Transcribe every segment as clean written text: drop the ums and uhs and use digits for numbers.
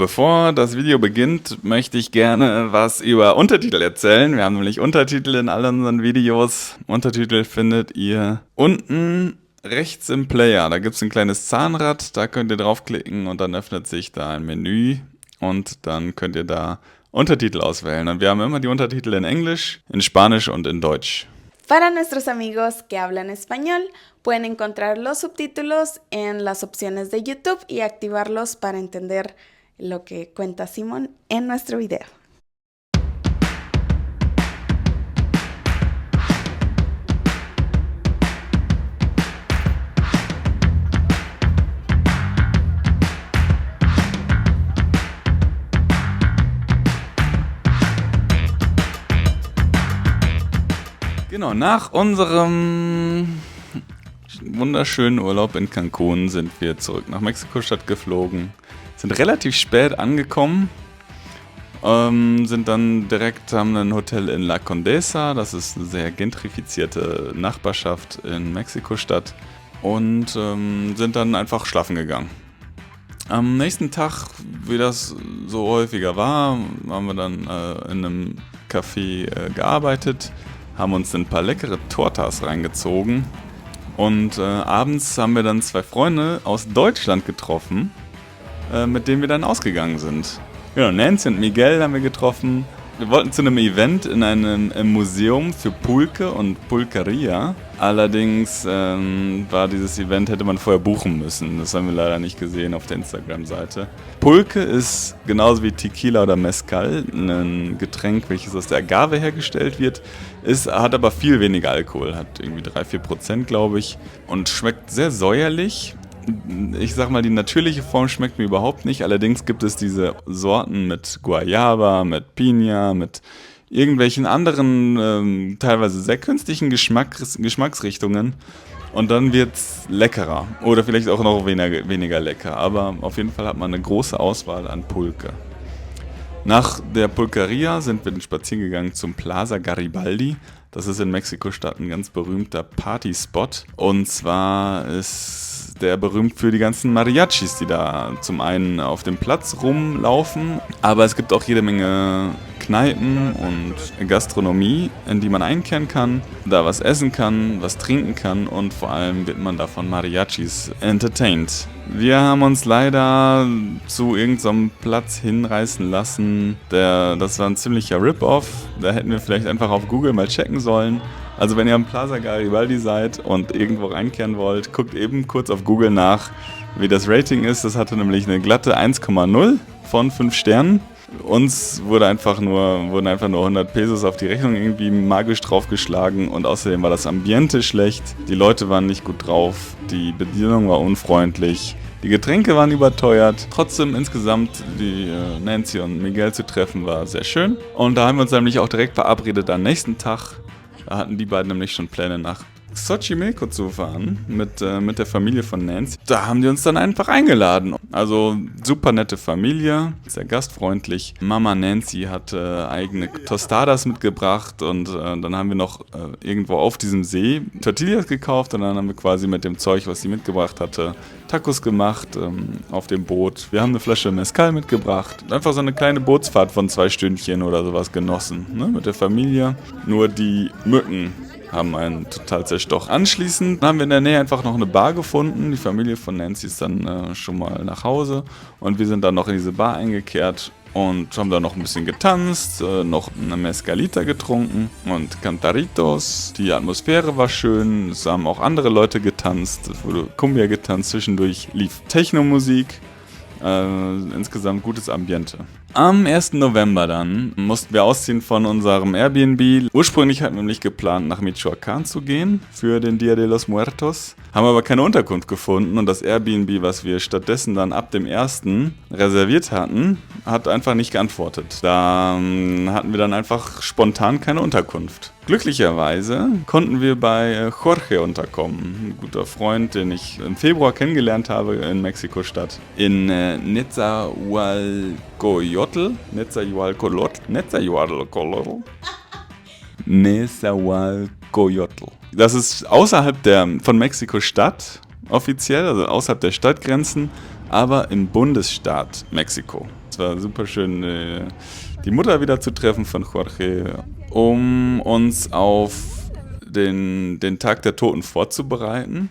Bevor das Video beginnt, möchte ich gerne was über Untertitel erzählen. Wir haben nämlich Untertitel in all unseren Videos. Untertitel findet ihr unten rechts im Player. Da gibt es ein kleines Zahnrad, da könnt ihr draufklicken und dann öffnet sich da ein Menü und dann könnt ihr da Untertitel auswählen. Und wir haben immer die Untertitel in Englisch, in Spanisch und in Deutsch. Para nuestros amigos que hablan español, pueden encontrar los subtítulos en las opciones de YouTube y activarlos para entender lo que cuenta Simón en nuestro video. Genau, nach unserem wunderschönen Urlaub in Cancun sind wir zurück nach Mexiko-Stadt geflogen. Sind relativ spät angekommen, sind dann direkt, haben ein Hotel in La Condesa, das ist eine sehr gentrifizierte Nachbarschaft in Mexiko-Stadt und sind dann einfach schlafen gegangen. Am nächsten Tag, wie das so häufiger war, haben wir dann in einem Café gearbeitet, haben uns ein paar leckere Tortas reingezogen und abends haben wir dann zwei Freunde aus Deutschland getroffen, mit denen wir dann ausgegangen sind. Genau, Nancy und Miguel haben wir getroffen. Wir wollten zu einem Event in einem Museum für Pulque und Pulqueria. Allerdings war dieses Event, hätte man vorher buchen müssen. Das haben wir leider nicht gesehen auf der Instagram-Seite. Pulque ist genauso wie Tequila oder Mezcal ein Getränk, welches aus der Agave hergestellt wird. Hat aber viel weniger Alkohol, hat irgendwie 3-4%, glaube ich. Und schmeckt sehr säuerlich. Ich sag mal, die natürliche Form schmeckt mir überhaupt nicht. Allerdings gibt es diese Sorten mit Guayaba, mit Piña, mit irgendwelchen anderen, teilweise sehr künstlichen Geschmacksrichtungen. Und dann wird's leckerer. Oder vielleicht auch noch weniger lecker. Aber auf jeden Fall hat man eine große Auswahl an Pulque. Nach der Pulqueria sind wir dann spazieren gegangen zum Plaza Garibaldi. Das ist in Mexiko-Stadt ein ganz berühmter Partyspot. Und zwar ist der berühmt für die ganzen Mariachis, die da zum einen auf dem Platz rumlaufen, aber es gibt auch jede Menge Kneipen und Gastronomie, in die man einkehren kann, da was essen kann, was trinken kann und vor allem wird man da von Mariachis entertained. Wir haben uns leider zu irgendeinem Platz hinreißen lassen, das war ein ziemlicher Rip-Off, da hätten wir vielleicht einfach auf Google mal checken sollen. Also wenn ihr am Plaza Garibaldi seid und irgendwo einkehren wollt, guckt eben kurz auf Google nach, wie das Rating ist. Das hatte nämlich eine glatte 1,0 von 5 Sternen. Uns wurden einfach nur 100 Pesos auf die Rechnung irgendwie magisch draufgeschlagen und außerdem war das Ambiente schlecht, die Leute waren nicht gut drauf, die Bedienung war unfreundlich, die Getränke waren überteuert. Trotzdem insgesamt die Nancy und Miguel zu treffen war sehr schön und da haben wir uns nämlich auch direkt verabredet am nächsten Tag. Da hatten die beiden nämlich schon Pläne nach Xochimilco zu fahren mit der Familie von Nancy. Da haben die uns dann einfach eingeladen. Also super nette Familie, sehr gastfreundlich. Mama Nancy hatte eigene Tostadas mitgebracht und dann haben wir noch irgendwo auf diesem See Tortillas gekauft und dann haben wir quasi mit dem Zeug, was sie mitgebracht hatte, Tacos gemacht auf dem Boot. Wir haben eine Flasche Mezcal mitgebracht. Einfach so eine kleine Bootsfahrt von 2 Stündchen oder sowas genossen, ne, mit der Familie. Nur die Mücken haben einen total zerstochen. Anschließend haben wir in der Nähe einfach noch eine Bar gefunden. Die Familie von Nancy ist dann schon mal nach Hause und wir sind dann noch in diese Bar eingekehrt und haben da noch ein bisschen getanzt, noch eine Mezcalita getrunken und Cantaritos. Die Atmosphäre war schön, es haben auch andere Leute getanzt, es wurde Cumbia getanzt, zwischendurch lief Techno-Musik. Insgesamt gutes Ambiente. Am 1. November dann mussten wir ausziehen von unserem Airbnb. Ursprünglich hatten wir nämlich geplant, nach Michoacán zu gehen für den Dia de los Muertos. Haben aber keine Unterkunft gefunden und das Airbnb, was wir stattdessen dann ab dem 1. reserviert hatten, hat einfach nicht geantwortet. Da hatten wir dann einfach spontan keine Unterkunft. Glücklicherweise konnten wir bei Jorge unterkommen, ein guter Freund, den ich im Februar kennengelernt habe in Mexiko-Stadt. In Nezahualcóyotl. Das ist außerhalb von Mexiko-Stadt offiziell, also außerhalb der Stadtgrenzen, aber im Bundesstaat Mexiko. war super schön, die Mutter wieder zu treffen von Jorge, um uns auf den Tag der Toten vorzubereiten.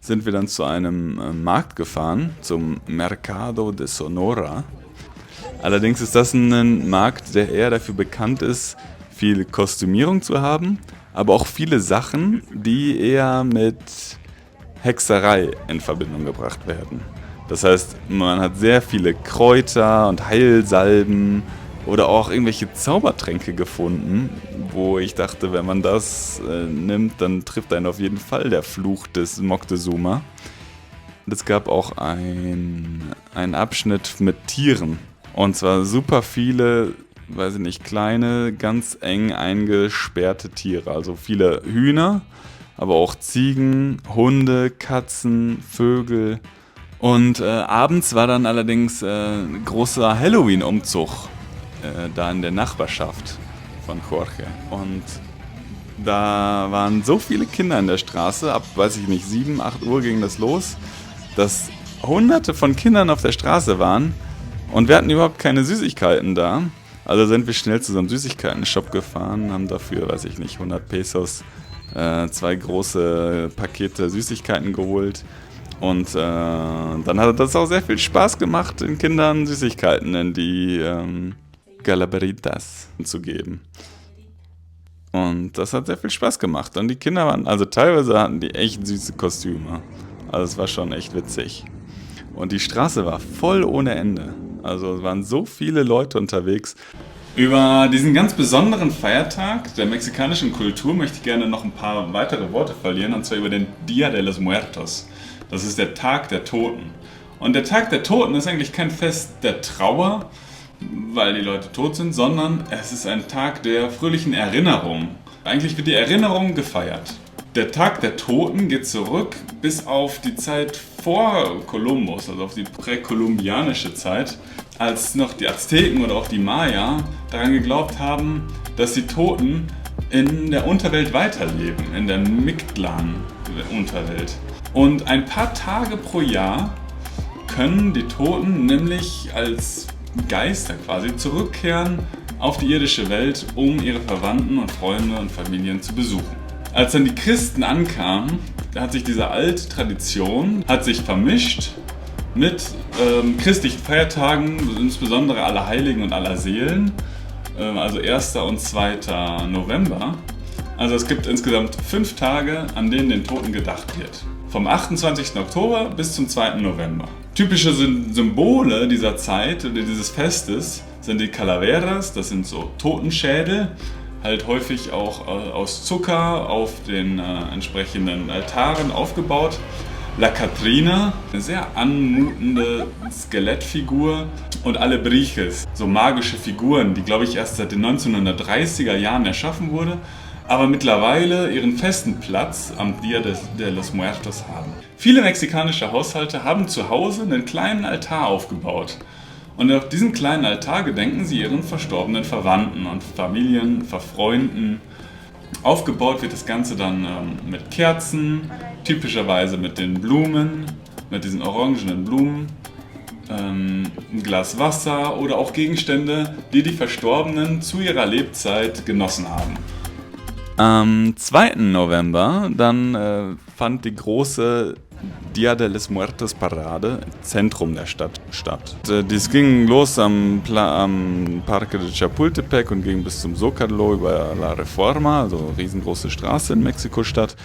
Sind wir dann zu einem Markt gefahren, zum Mercado de Sonora. Allerdings ist das ein Markt, der eher dafür bekannt ist, viel Kostümierung zu haben, aber auch viele Sachen, die eher mit Hexerei in Verbindung gebracht werden. Das heißt, man hat sehr viele Kräuter und Heilsalben oder auch irgendwelche Zaubertränke gefunden, wo ich dachte, wenn man das nimmt, dann trifft einen auf jeden Fall der Fluch des Moctezuma. Und es gab auch einen Abschnitt mit Tieren. Und zwar super viele, weiß ich nicht, kleine, ganz eng eingesperrte Tiere. Also viele Hühner, aber auch Ziegen, Hunde, Katzen, Vögel. Und abends war dann allerdings ein großer Halloween-Umzug da in der Nachbarschaft von Jorge. Und da waren so viele Kinder in der Straße, ab, weiß ich nicht, 7, 8 Uhr ging das los, dass hunderte von Kindern auf der Straße waren und wir hatten überhaupt keine Süßigkeiten da. Also sind wir schnell zu so einem Süßigkeiten-Shop gefahren, haben dafür, weiß ich nicht, 100 Pesos 2 große Pakete Süßigkeiten geholt. Und dann hat das auch sehr viel Spaß gemacht, den Kindern Süßigkeiten in die Calaveritas zu geben. Und das hat sehr viel Spaß gemacht. Und die Kinder waren, also teilweise hatten die echt süße Kostüme. Also es war schon echt witzig. Und die Straße war voll ohne Ende. Also es waren so viele Leute unterwegs. Über diesen ganz besonderen Feiertag der mexikanischen Kultur möchte ich gerne noch ein paar weitere Worte verlieren. Und zwar über den Día de los Muertos. Das ist der Tag der Toten. Und der Tag der Toten ist eigentlich kein Fest der Trauer, weil die Leute tot sind, sondern es ist ein Tag der fröhlichen Erinnerung. Eigentlich wird die Erinnerung gefeiert. Der Tag der Toten geht zurück bis auf die Zeit vor Kolumbus, also auf die präkolumbianische Zeit, als noch die Azteken oder auch die Maya daran geglaubt haben, dass die Toten in der Unterwelt weiterleben, in der Mictlan-Unterwelt. Und ein paar Tage pro Jahr können die Toten nämlich als Geister quasi zurückkehren auf die irdische Welt, um ihre Verwandten und Freunde und Familien zu besuchen. Als dann die Christen ankamen, hat sich diese alte Tradition vermischt mit christlichen Feiertagen, insbesondere Allerheiligen und Allerseelen, also 1. und 2. November. Also es gibt insgesamt 5 Tage, an denen den Toten gedacht wird. Vom 28. Oktober bis zum 2. November. Typische Symbole dieser Zeit oder dieses Festes sind die Calaveras, das sind so Totenschädel, halt häufig auch aus Zucker auf den entsprechenden Altaren aufgebaut. La Catrina, eine sehr anmutende Skelettfigur, und Alebrijes, so magische Figuren, die glaube ich erst seit den 1930er Jahren erschaffen wurde, aber mittlerweile ihren festen Platz am Día de los Muertos haben. Viele mexikanische Haushalte haben zu Hause einen kleinen Altar aufgebaut. Und auf diesen kleinen Altar gedenken sie ihren verstorbenen Verwandten und Familien, Verfreunden. Aufgebaut wird das Ganze dann mit Kerzen, typischerweise mit den Blumen, mit diesen orangenen Blumen, ein Glas Wasser oder auch Gegenstände, die die Verstorbenen zu ihrer Lebzeit genossen haben. Am 2. November dann fand die große Día de los Muertos Parade im Zentrum der Stadt statt. Dies ging los am Parque de Chapultepec und ging bis zum Zócalo über La Reforma, also eine riesengroße Straße in Mexiko-Stadt.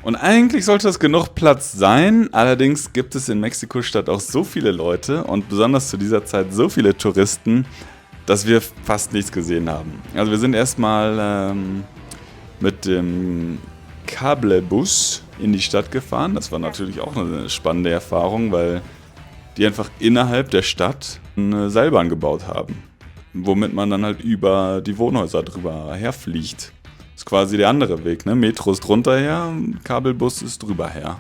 Und eigentlich sollte das genug Platz sein, allerdings gibt es in Mexiko-Stadt auch so viele Leute und besonders zu dieser Zeit so viele Touristen, dass wir fast nichts gesehen haben. Also wir sind erstmal mit dem Cablebus in die Stadt gefahren. Das war natürlich auch eine spannende Erfahrung, weil die einfach innerhalb der Stadt eine Seilbahn gebaut haben, womit man dann halt über die Wohnhäuser drüber herfliegt. Das ist quasi der andere Weg, ne? Metro ist drunter her, Kabelbus ist drüber her.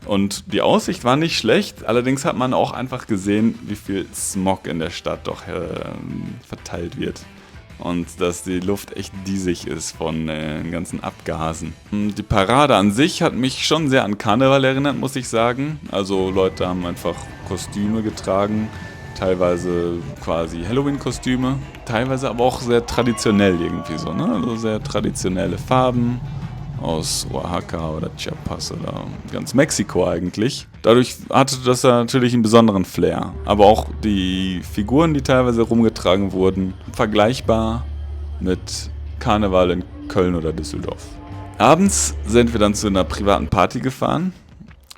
Und die Aussicht war nicht schlecht, allerdings hat man auch einfach gesehen, wie viel Smog in der Stadt doch verteilt wird. Und dass die Luft echt diesig ist von den ganzen Abgasen. Die Parade an sich hat mich schon sehr an Karneval erinnert, muss ich sagen. Also Leute haben einfach Kostüme getragen, teilweise quasi Halloween-Kostüme, teilweise aber auch sehr traditionell irgendwie so, ne? Also sehr traditionelle Farben aus Oaxaca oder Chiapas oder ganz Mexiko eigentlich. Dadurch hatte das ja natürlich einen besonderen Flair. Aber auch die Figuren, die teilweise rumgetragen wurden, vergleichbar mit Karneval in Köln oder Düsseldorf. Abends sind wir dann zu einer privaten Party gefahren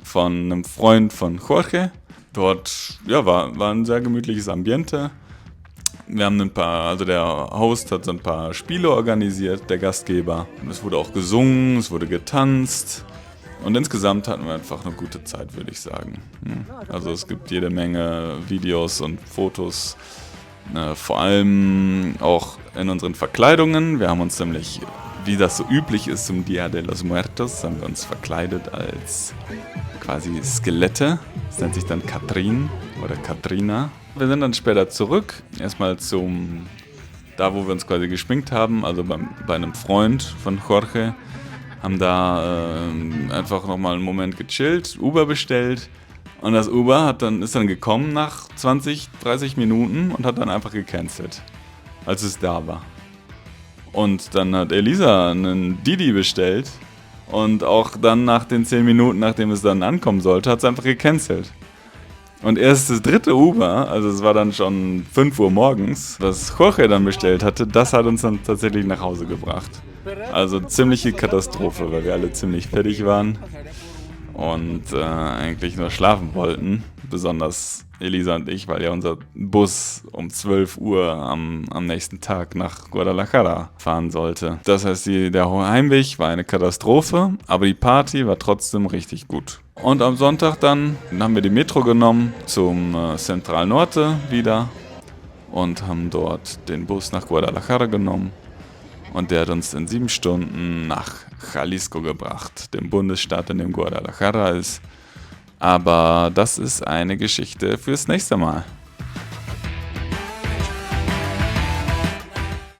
von einem Freund von Jorge. Dort war ein sehr gemütliches Ambiente. Wir haben der Host hat so ein paar Spiele organisiert, der Gastgeber. Es wurde auch gesungen, es wurde getanzt. Und insgesamt hatten wir einfach eine gute Zeit, würde ich sagen. Also es gibt jede Menge Videos und Fotos, vor allem auch in unseren Verkleidungen. Wir haben uns nämlich, wie das so üblich ist zum Dia de los Muertos, haben wir uns verkleidet als quasi Skelette. Das nennt sich dann Katrin oder Katrina. Wir sind dann später zurück, erstmal da wo wir uns quasi geschminkt haben, also bei einem Freund von Jorge, haben da einfach nochmal einen Moment gechillt, Uber bestellt und das Uber ist dann gekommen nach 20, 30 Minuten und hat dann einfach gecancelt, als es da war. Und dann hat Elisa einen Didi bestellt und auch dann nach den 10 Minuten, nachdem es dann ankommen sollte, hat es einfach gecancelt. Und erst das dritte Uber, also es war dann schon 5 Uhr morgens, was Jorge dann bestellt hatte, das hat uns dann tatsächlich nach Hause gebracht. Also ziemliche Katastrophe, weil wir alle ziemlich fertig waren und eigentlich nur schlafen wollten. Besonders Elisa und ich, weil ja unser Bus um 12 Uhr am nächsten Tag nach Guadalajara fahren sollte. Das heißt, der Heimweg war eine Katastrophe, aber die Party war trotzdem richtig gut. Und am Sonntag dann haben wir die Metro genommen zum Central Norte wieder und haben dort den Bus nach Guadalajara genommen. Und der hat uns in 7 Stunden nach Jalisco gebracht, dem Bundesstaat, in dem Guadalajara ist. Aber das ist eine Geschichte fürs nächste Mal.